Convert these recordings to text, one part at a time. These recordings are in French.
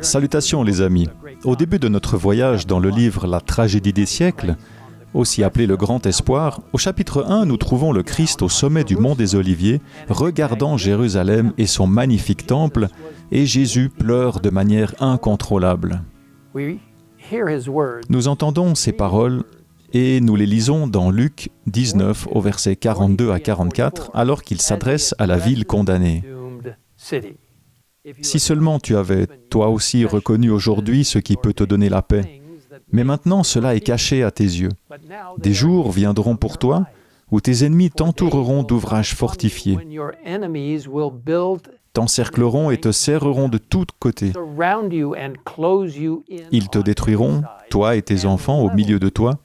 Salutations les amis. Au début de notre voyage dans le livre La tragédie des siècles, aussi appelé le Grand Espoir, au chapitre 1, nous trouvons le Christ au sommet du mont des Oliviers, regardant Jérusalem et son magnifique temple, et Jésus pleure de manière incontrôlable. Nous entendons ces paroles et nous les lisons dans Luc 19 au verset 42 à 44, alors qu'il s'adresse à la ville condamnée. Si seulement tu avais, toi aussi, reconnu aujourd'hui ce qui peut te donner la paix. Mais maintenant, cela est caché à tes yeux. Des jours viendront pour toi où tes ennemis t'entoureront d'ouvrages fortifiés, t'encercleront et te serreront de tous côtés. Ils te détruiront, toi et tes enfants au milieu de toi,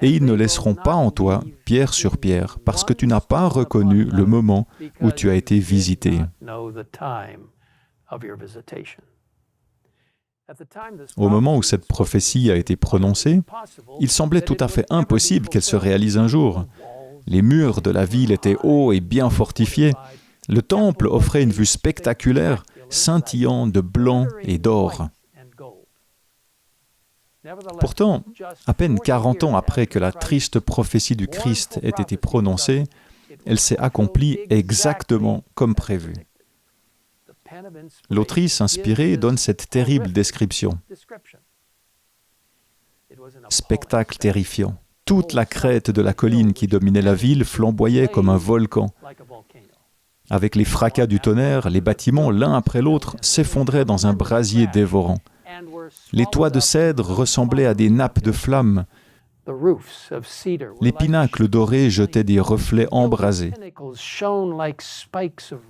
et ils ne laisseront pas en toi pierre sur pierre, parce que tu n'as pas reconnu le moment où tu as été visité. Au moment où cette prophétie a été prononcée, il semblait tout à fait impossible qu'elle se réalise un jour. Les murs de la ville étaient hauts et bien fortifiés. Le temple offrait une vue spectaculaire, scintillant de blanc et d'or. Pourtant, à peine 40 ans après que la triste prophétie du Christ ait été prononcée, elle s'est accomplie exactement comme prévu. L'autrice inspirée donne cette terrible description. Spectacle terrifiant. Toute la crête de la colline qui dominait la ville flamboyait comme un volcan. Avec les fracas du tonnerre, les bâtiments, l'un après l'autre, s'effondraient dans un brasier dévorant. Les toits de cèdre ressemblaient à des nappes de flammes. Les pinacles dorés jetaient des reflets embrasés.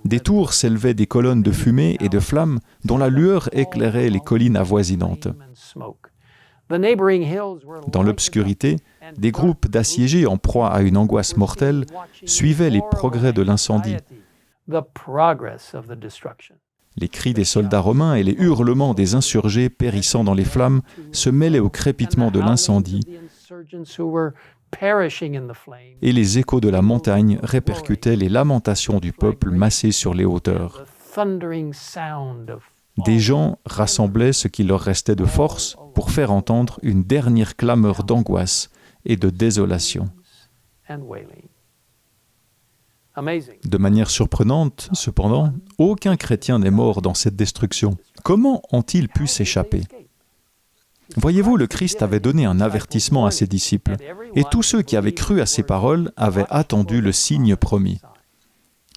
Des tours s'élevaient des colonnes de fumée et de flammes dont la lueur éclairait les collines avoisinantes. Dans l'obscurité, des groupes d'assiégés en proie à une angoisse mortelle suivaient les progrès de l'incendie. Les cris des soldats romains et les hurlements des insurgés périssant dans les flammes se mêlaient au crépitement de l'incendie, et les échos de la montagne répercutaient les lamentations du peuple massé sur les hauteurs. Des gens rassemblaient ce qui leur restait de force pour faire entendre une dernière clameur d'angoisse et de désolation. De manière surprenante, cependant, aucun chrétien n'est mort dans cette destruction. Comment ont-ils pu s'échapper ? Voyez-vous, le Christ avait donné un avertissement à ses disciples, et tous ceux qui avaient cru à ses paroles avaient attendu le signe promis.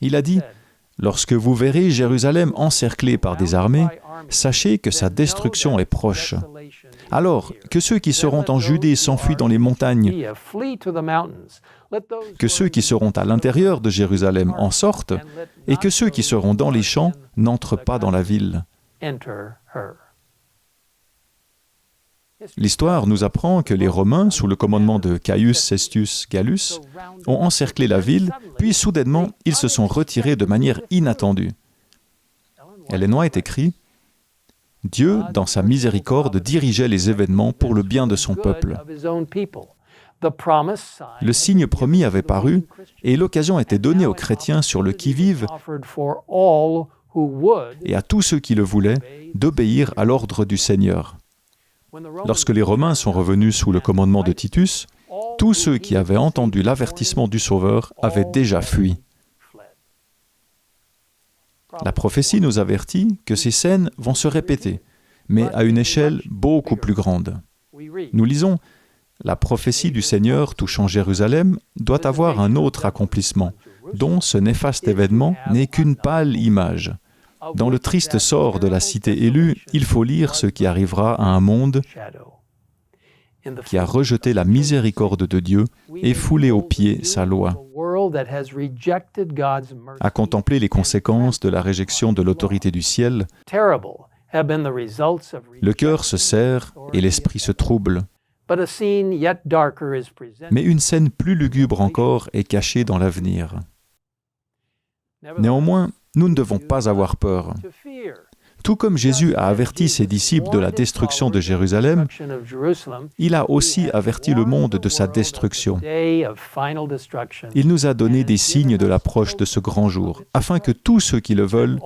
Il a dit, « Lorsque vous verrez Jérusalem encerclée par des armées, sachez que sa destruction est proche. Alors, que ceux qui seront en Judée s'enfuient dans les montagnes, que ceux qui seront à l'intérieur de Jérusalem en sortent, et que ceux qui seront dans les champs n'entrent pas dans la ville. » L'histoire nous apprend que les Romains, sous le commandement de Caius Cestius Gallus, ont encerclé la ville, puis soudainement, ils se sont retirés de manière inattendue. Ellen White écrit « Dieu, dans sa miséricorde, dirigeait les événements pour le bien de son peuple. Le signe promis avait paru, et l'occasion était donnée aux chrétiens sur le qui-vive et à tous ceux qui le voulaient d'obéir à l'ordre du Seigneur. Lorsque les Romains sont revenus sous le commandement de Titus, tous ceux qui avaient entendu l'avertissement du Sauveur avaient déjà fui. La prophétie nous avertit que ces scènes vont se répéter, mais à une échelle beaucoup plus grande. Nous lisons « La prophétie du Seigneur touchant Jérusalem doit avoir un autre accomplissement, dont ce néfaste événement n'est qu'une pâle image. Dans le triste sort de la cité élue, il faut lire ce qui arrivera à un monde qui a rejeté la miséricorde de Dieu et foulé aux pieds sa loi, à contempler les conséquences de la réjection de l'autorité du ciel. Le cœur se serre et l'esprit se trouble. Mais une scène plus lugubre encore est cachée dans l'avenir. Néanmoins, nous ne devons pas avoir peur. Tout comme Jésus a averti ses disciples de la destruction de Jérusalem, il a aussi averti le monde de sa destruction. Il nous a donné des signes de l'approche de ce grand jour, afin que tous ceux qui le veulent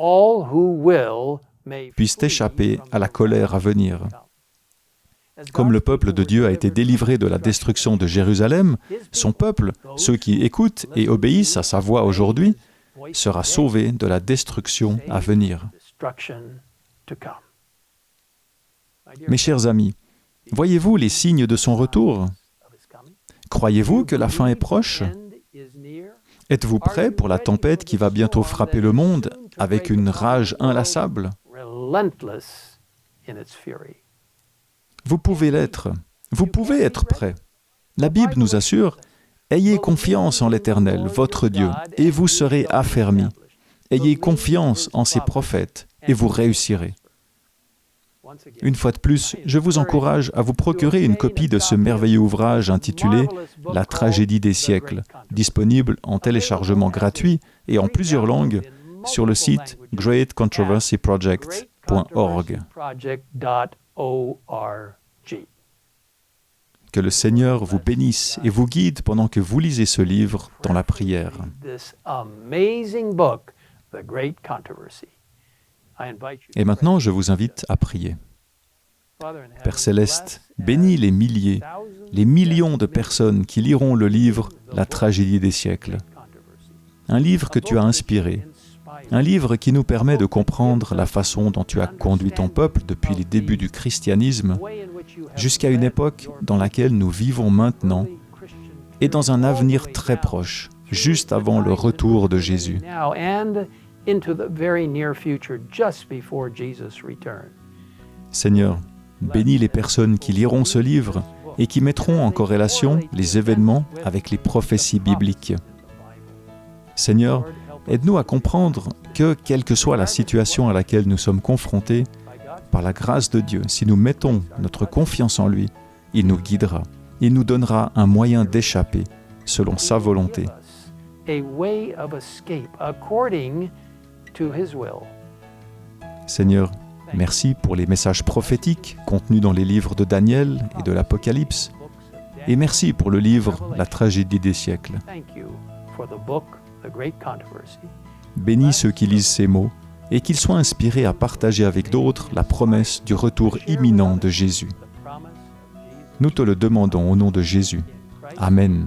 puissent échapper à la colère à venir. Comme le peuple de Dieu a été délivré de la destruction de Jérusalem, son peuple, ceux qui écoutent et obéissent à sa voix aujourd'hui, sera sauvé de la destruction à venir. Mes chers amis, voyez-vous les signes de son retour? Croyez-vous que la fin est proche? Êtes-vous prêts pour la tempête qui va bientôt frapper le monde avec une rage inlassable? Vous pouvez l'être. Vous pouvez être prêts. La Bible nous assure « Ayez confiance en l'Éternel, votre Dieu, et vous serez affermis. Ayez confiance en ses prophètes, et vous réussirez. » Une fois de plus, je vous encourage à vous procurer une copie de ce merveilleux ouvrage intitulé « La tragédie des siècles », disponible en téléchargement gratuit et en plusieurs langues sur le site greatcontroversyproject.org. Que le Seigneur vous bénisse et vous guide pendant que vous lisez ce livre dans la prière. Et maintenant, je vous invite à prier. Père Céleste, bénis les milliers, les millions de personnes qui liront le livre « La tragédie des siècles ». Un livre que tu as inspiré, un livre qui nous permet de comprendre la façon dont tu as conduit ton peuple depuis les débuts du christianisme jusqu'à une époque dans laquelle nous vivons maintenant et dans un avenir très proche, juste avant le retour de Jésus. Seigneur, bénis les personnes qui liront ce livre et qui mettront en corrélation les événements avec les prophéties bibliques. Seigneur, aide-nous à comprendre que, quelle que soit la situation à laquelle nous sommes confrontés, par la grâce de Dieu, si nous mettons notre confiance en lui, il nous guidera. Il nous donnera un moyen d'échapper selon sa volonté. Seigneur, merci pour les messages prophétiques contenus dans les livres de Daniel et de l'Apocalypse. Et merci pour le livre « La tragédie des siècles ». Bénis ceux qui lisent ces mots et qu'ils soient inspirés à partager avec d'autres la promesse du retour imminent de Jésus. Nous te le demandons au nom de Jésus. Amen.